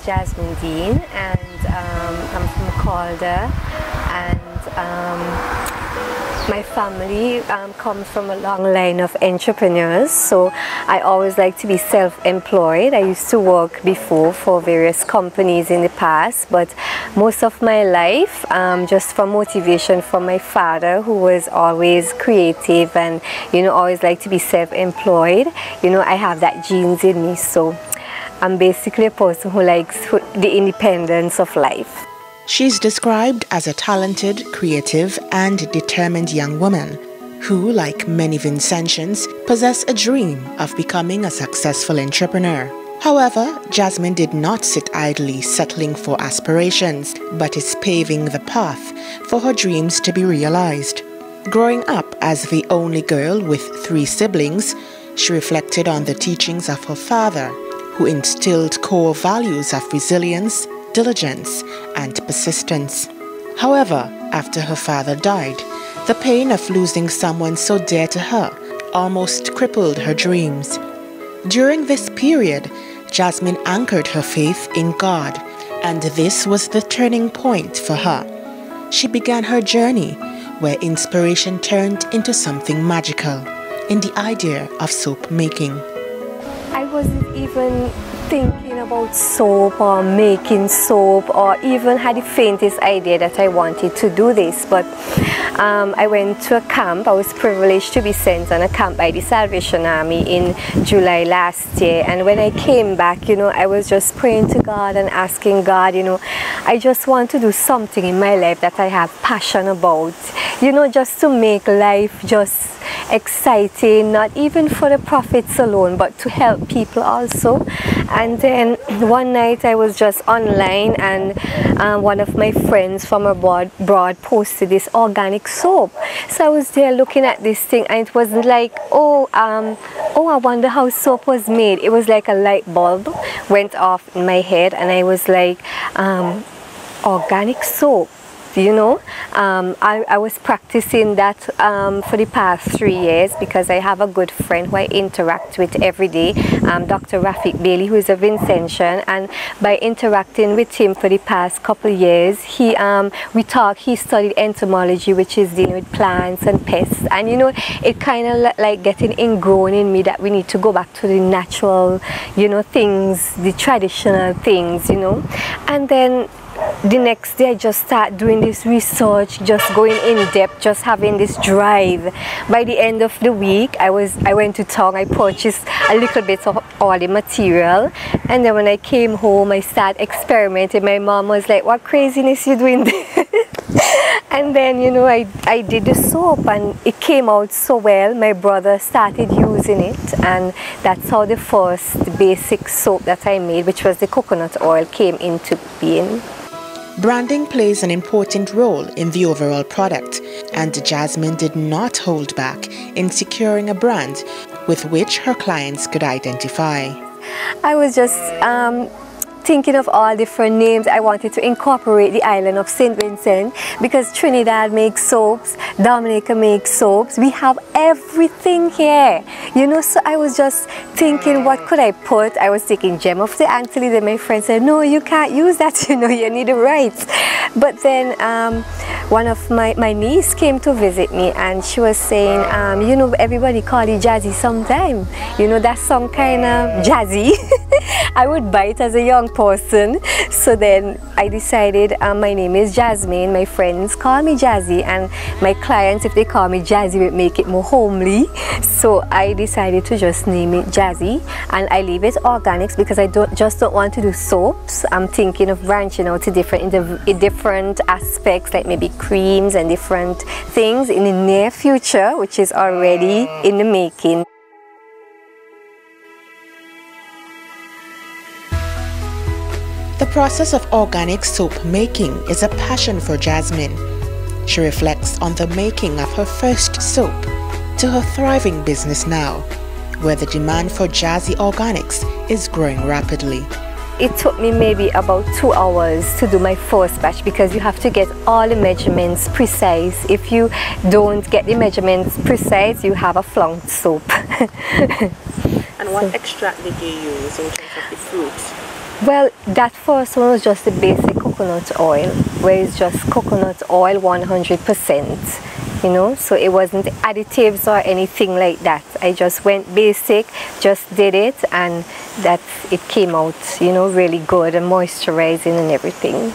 Jasmine Dean, and I'm from Calder, and my family comes from a long line of entrepreneurs, so I always like to be self-employed. I used to work before for various companies in the past, but most of my life, just for motivation from my father, who was always creative and, you know, always like to be self-employed. You know, I have that genes in me, so I'm basically a person who likes the independence of life. She's described as a talented, creative, and determined young woman who, like many Vincentians, possess a dream of becoming a successful entrepreneur. However, Jasmine did not sit idly settling for aspirations, but is paving the path for her dreams to be realized. Growing up as the only girl with 3 siblings, she reflected on the teachings of her father, who instilled core values of resilience, diligence, and persistence. However, after her father died, the pain of losing someone so dear to her almost crippled her dreams. During this period, Jasmine anchored her faith in God, and this was the turning point for her. She began her journey where inspiration turned into something magical, in the idea of soap making. I wasn't even thinking about soap or making soap, or even had the faintest idea that I wanted to do this, but I went to a camp. I was privileged to be sent on a camp by the Salvation Army in July last year, and when I came back, you know, I was just praying to God and asking God, you know, I just want to do something in my life that I have passion about, you know, just to make life just exciting, not even for the profits alone, but to help people also. And then one night I was just online, and one of my friends from abroad posted this organic soap. So I was there looking at this thing, and it wasn't like, I wonder how soap was made. It was like a light bulb went off in my head, and I was like, organic soap. You know, I was practicing that for the past 3 years, because I have a good friend who I interact with every day, Dr. Rafik Bailey, who is a Vincentian, and by interacting with him for the past couple of years, he studied entomology, which is dealing with plants and pests, and you know, it kind of like getting ingrown in me that we need to go back to the natural, you know, things, the traditional things, you know. And then the next day I just start doing this research, just going in depth, just having this drive. By the end of the week, I went to town, I purchased a little bit of all the material, and then when I came home, I started experimenting. My mom was like, what craziness you doing there? And then, you know, I did the soap, and it came out so well. My brother started using it, and that's how the first basic soap that I made, which was the coconut oil, came into being. Branding plays an important role in the overall product, and Jasmine did not hold back in securing a brand with which her clients could identify. I was just thinking of all different names. I wanted to incorporate the island of St. Vincent, because Trinidad makes soaps, Dominica makes soaps. We have everything here, you know. So I was just thinking, what could I put? I was thinking Gem of the Antilles, and my friend said, no, you can't use that, you know, you need the rights. But then one of my niece came to visit me, and she was saying, you know, everybody call it Jazzy sometime, you know, that's some kind of jazzy. I would buy it as a young person. So then I decided, my name is Jasmine, my friends call me Jazzy, and my clients, if they call me Jazzy, would make it more homely. So I decided to just name it Jazzy, and I leave it organics because I don't want to do soaps. I'm thinking of branching out to different aspects, like maybe creams and different things in the near future, which is already in the making. The process of organic soap making is a passion for Jasmine. She reflects on the making of her first soap to her thriving business now, where the demand for Jazzy organics is growing rapidly. It took me maybe about 2 hours to do my first batch, because you have to get all the measurements precise. If you don't get the measurements precise, you have a flunked soap. And what extract did you use in terms of the fruits? Well, that first one was just the basic coconut oil, where it's just coconut oil 100%, you know, so it wasn't additives or anything like that. I just went basic, just did it, and it came out, you know, really good and moisturizing and everything.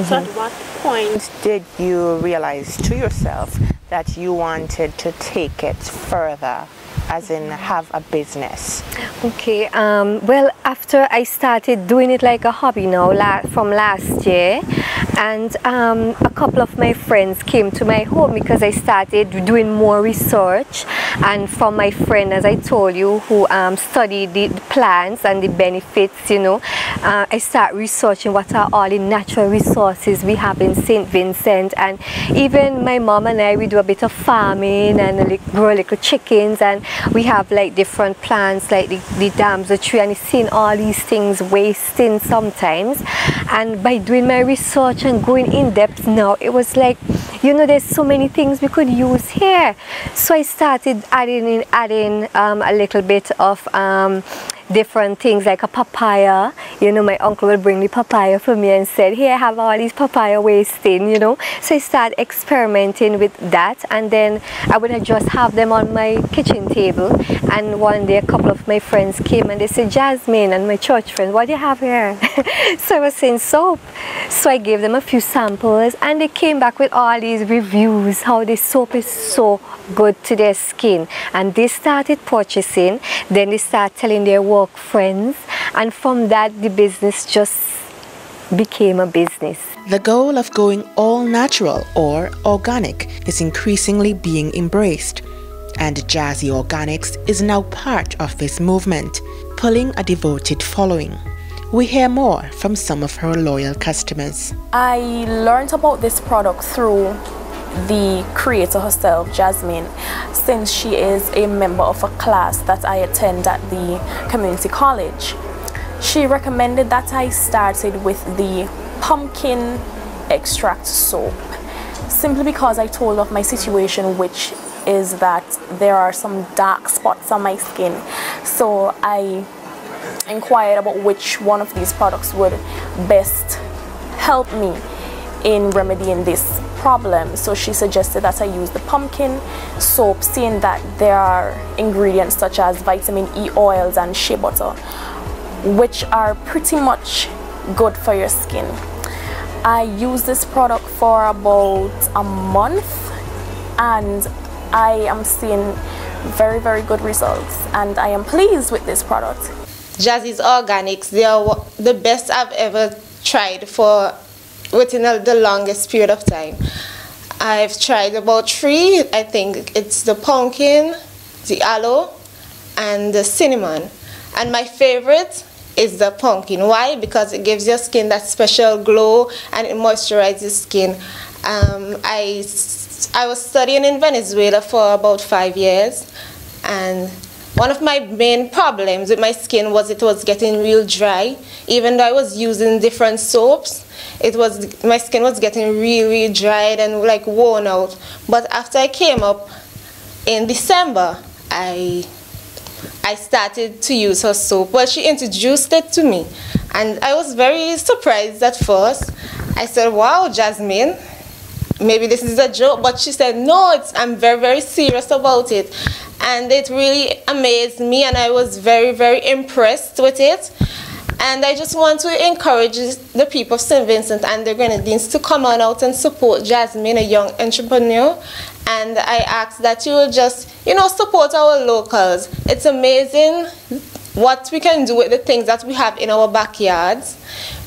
So at what point did you realize to yourself that you wanted to take it further, as in have a business? Okay, well, after I started doing it like a hobby now from last year, and a couple of my friends came to my home because I started doing more research, and from my friend, as I told you, who studied the plants and the benefits, you know, I start researching what are all the natural resources we have in St. Vincent. And even my mom and I, we do a bit of farming and grow little chickens, and we have like different plants like the damsel tree, and seeing all these things wasting sometimes. And by doing my research and going in depth now, it was like, you know, there's so many things we could use here. So I started adding a little bit of different things like a papaya. You know, my uncle would bring the papaya for me and said, here, I have all these papaya wasting, you know. So I started experimenting with that, and then I would just have them on my kitchen table. And one day a couple of my friends came and they said, Jasmine, and my church friends, what do you have here? So I was saying soap. So I gave them a few samples, and they came back with all these reviews, how this soap is so good to their skin. And they started purchasing, then they started telling their work friends, and from that the business just became a business. The goal of going all natural or organic is increasingly being embraced, and Jazzy Organics is now part of this movement, pulling a devoted following. We hear more from some of her loyal customers. I learned about this product through the creator herself, Jasmine, since she is a member of a class that I attend at the community college. She recommended that I started with the pumpkin extract soap, simply because I told of my situation, which is that there are some dark spots on my skin. So I inquired about which one of these products would best help me in remedying this problem. So she suggested that I use the pumpkin soap, seeing that there are ingredients such as vitamin E oils and shea butter, which are pretty much good for your skin. I used this product for about a month, and I am seeing very, very good results, and I am pleased with this product. Jazzys Organics, they are the best I've ever tried for within the longest period of time. I've tried about 3. I think it's the pumpkin, the aloe, and the cinnamon. And my favorite is the pumpkin. Why? Because it gives your skin that special glow and it moisturizes skin. I was studying in Venezuela for about 5 years, and one of my main problems with my skin was it was getting real dry. Even though I was using different soaps, my skin was getting really dried and like worn out. But after I came up in December, I started to use her soap. Well, she introduced it to me, and I was very surprised at first. I said, wow, Jasmine, maybe this is a joke, but she said, no, I'm very, very serious about it. And it really amazed me, and I was very, very impressed with it. And I just want to encourage the people of St. Vincent and the Grenadines to come on out and support Jasmine, a young entrepreneur. And I ask that you will just, you know, support our locals. It's amazing what we can do with the things that we have in our backyards,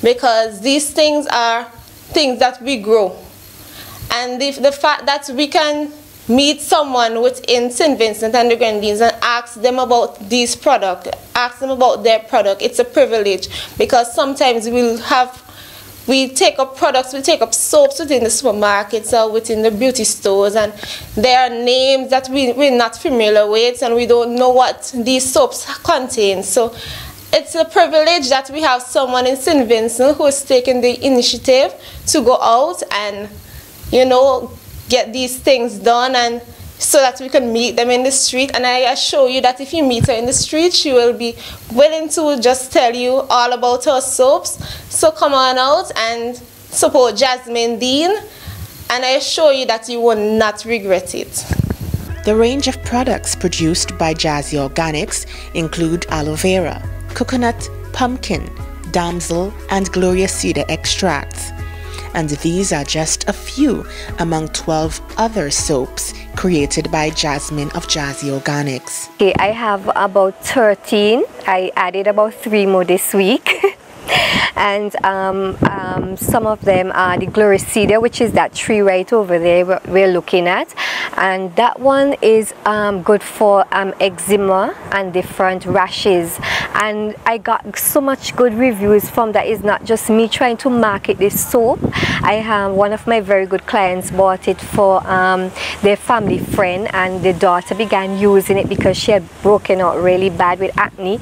because these things are things that we grow. And the fact that we can meet someone within St. Vincent and the Grenadines and ask them about these products, ask them about their product, it's a privilege, because sometimes we take up products, we take up soaps within the supermarkets or within the beauty stores, and there are names that we're not familiar with, and we don't know what these soaps contain. So it's a privilege that we have someone in St. Vincent who is taking the initiative to go out and, you know, get these things done and so that we can meet them in the street. And I assure you that if you meet her in the street, she will be willing to just tell you all about her soaps. So come on out and support Jasmine Dean, and I assure you that you will not regret it. The range of products produced by Jazzy Organics include aloe vera, coconut, pumpkin, damsel, and Gloria cedar extracts. And these are just a few among 12 other soaps created by Jasmine of Jazzy Organics. Okay, I have about 13. I added about 3 more this week. And some of them are the Gloria cedar, which is that tree right over there we're looking at, and that one is good for eczema and different rashes, and I got so much good reviews from that. It's not just me trying to market this soap. I have one of my very good clients bought it for their family friend, and the daughter began using it because she had broken out really bad with acne,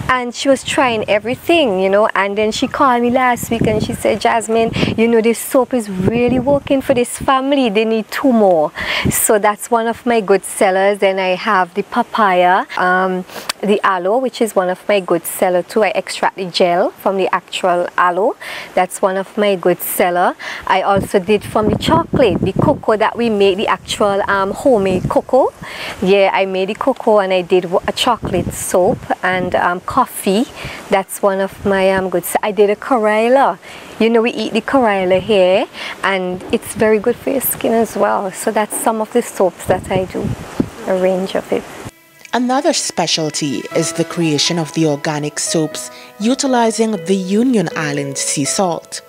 and she was trying everything, you know, and then she called me last week and she said, Jasmine, you know, this soap is really working for this family. They need 2 more. So that's one of my good sellers. Then I have the papaya, the aloe, which is one of my good seller too. I extract the gel from the actual aloe. That's one of my good seller. I also did from the chocolate, the cocoa that we made, the actual homemade cocoa. Yeah, I made the cocoa and I did a chocolate soap, and coffee. That's one of my good. I did a Corella. You know, we eat the Corella here, and it's very good for your skin as well. So that's some of the soaps that I do, a range of it. Another specialty is the creation of the organic soaps utilizing the Union Island sea salt.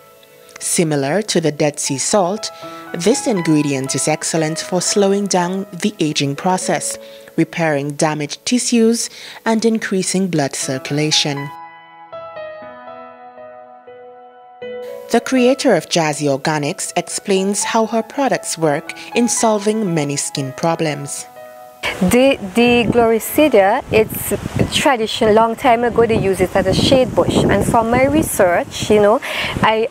Similar to the Dead Sea salt, this ingredient is excellent for slowing down the aging process, repairing damaged tissues, and increasing blood circulation. The creator of Jazzy Organics explains how her products work in solving many skin problems. The Gloria cedar, it's traditional. Long time ago they used it as a shade bush, and from my research, you know, I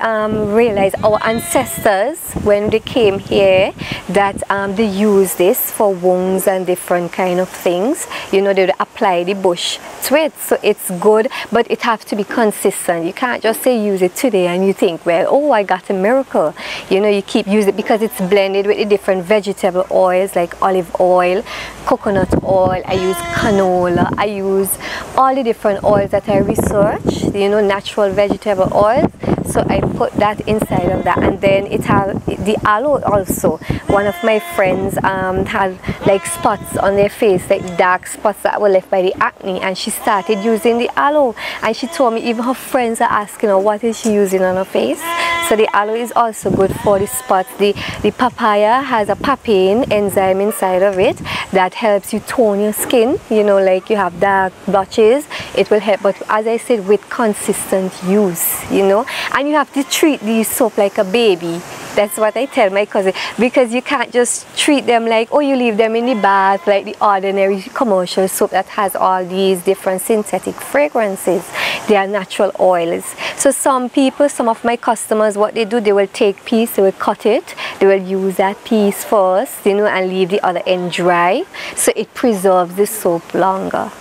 realized our ancestors, when they came here, that they used this for wounds and different kind of things. You know, they would apply the bush to it, so it's good, but it has to be consistent. You can't just say use it today and you think, well, oh, I got a miracle. You know, you keep using it because it's blended with the different vegetable oils like olive oil, coconut oil, I use canola, I use all the different oils that I researched, you know, natural vegetable oils. So I put that inside of that, and then it has the aloe also. One of my friends had like spots on their face, like dark spots that were left by the acne, and she started using the aloe, and she told me even her friends are asking her what is she using on her face. So the aloe is also good for the spots. The papaya has a papain enzyme inside of it that helps you tone your skin, you know, like you have dark blotches, it will help, but as I said, with consistent use, you know, and you have to treat these soap like a baby. That's what I tell my cousin, because you can't just treat them like, oh, you leave them in the bath like the ordinary commercial soap that has all these different synthetic fragrances. They are natural oils. So some people, some of my customers, what they do, they will take piece, they will cut it, they will use that piece first, you know, and leave the other end dry, so it preserves the soap longer.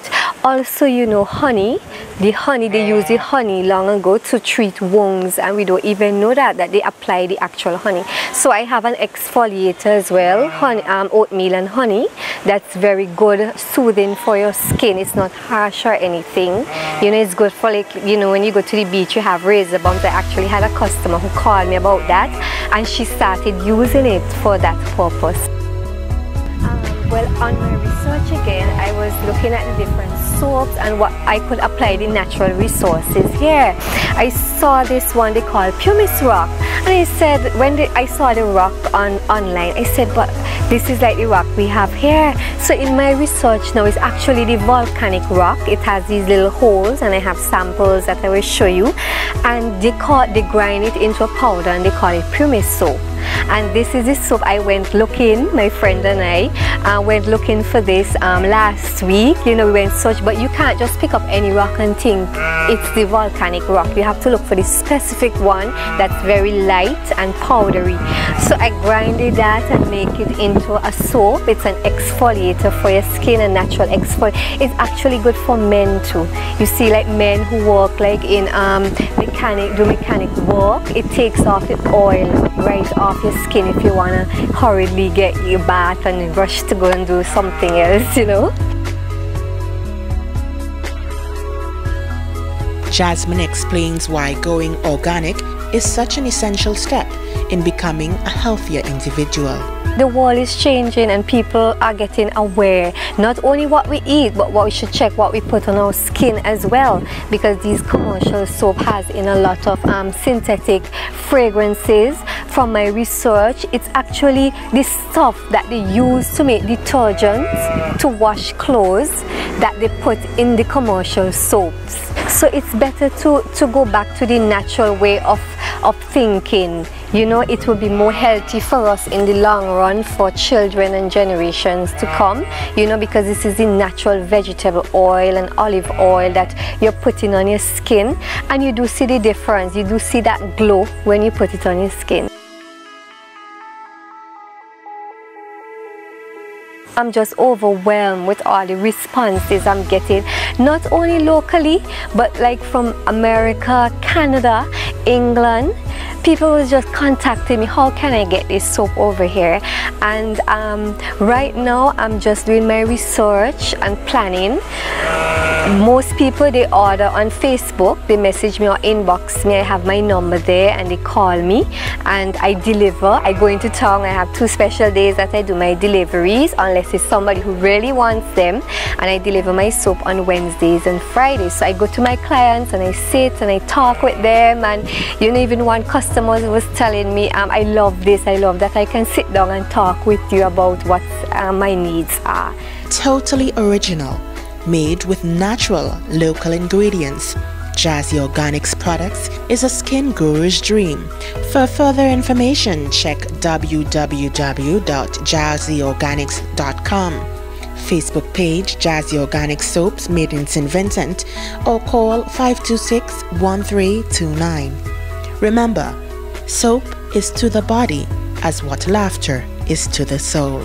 Also, you know, honey, they use the honey long ago to treat wounds, and we don't even know that they apply the actual honey. So I have an exfoliator as well, honey, oatmeal and honey. That's very good, soothing for your skin. It's not harsh or anything. You know, it's good for, like, you know, when you go to the beach, you have razor bumps. I actually had a customer who called me about that, and she started using it for that purpose. Well, on my research again, I was looking at the different soaps and what I could apply the natural resources here. I saw this one they call pumice rock, and I said, when I saw the rock online, I said, but this is like the rock we have here. So in my research now, it's actually the volcanic rock. It has these little holes, and I have samples that I will show you, and they grind it into a powder and they call it pumice soap. And this is the soap I went looking, my friend and I went looking for this last week. You know, we went search, but you can't just pick up any rock and think it's the volcanic rock. You have to look for the specific one that's very light and powdery. So I grinded that and make it into a soap. It's an exfoliator for your skin, a natural exfoliator. It's actually good for men too. You see, like men who work like in mechanic work, it takes off the oil right off your skin if you want to hurriedly get your bath and rush to go and do something else, you know. Jasmine explains why going organic is such an essential step in becoming a healthier individual. The world is changing and people are getting aware, not only what we eat, but what we should check what we put on our skin as well, because these commercial soap has in a lot of synthetic fragrances. From my research, it's actually the stuff that they use to make detergents to wash clothes that they put in the commercial soaps. So it's better to go back to the natural way of thinking. You know, it will be more healthy for us in the long run, for children and generations to come, you know, because this is the natural vegetable oil and olive oil that you're putting on your skin, and you do see the difference. You do see that glow when you put it on your skin. I'm just overwhelmed with all the responses I'm getting, not only locally, but like from America, Canada, England. People was just contacting me, how can I get this soap over here? And right now I'm just doing my research and planning. Most people, they order on Facebook, they message me or inbox me. I have my number there and they call me and I deliver. I go into town. I have 2 special days that I do my deliveries, unless it's somebody who really wants them, and I deliver my soap on Wednesdays and Fridays. So I go to my clients and I sit and I talk with them, and you know, even one customer was telling me, I love this, I love that, I can sit down and talk with you about what my needs are. Totally original, made with natural local ingredients. Jazzy Organics products is a skin guru's dream. For further information, check www.jazzyorganics.com, Facebook page Jazzy Organic Soaps made in St. Vincent, or call 526-1329. Remember, soap is to the body as what laughter is to the soul.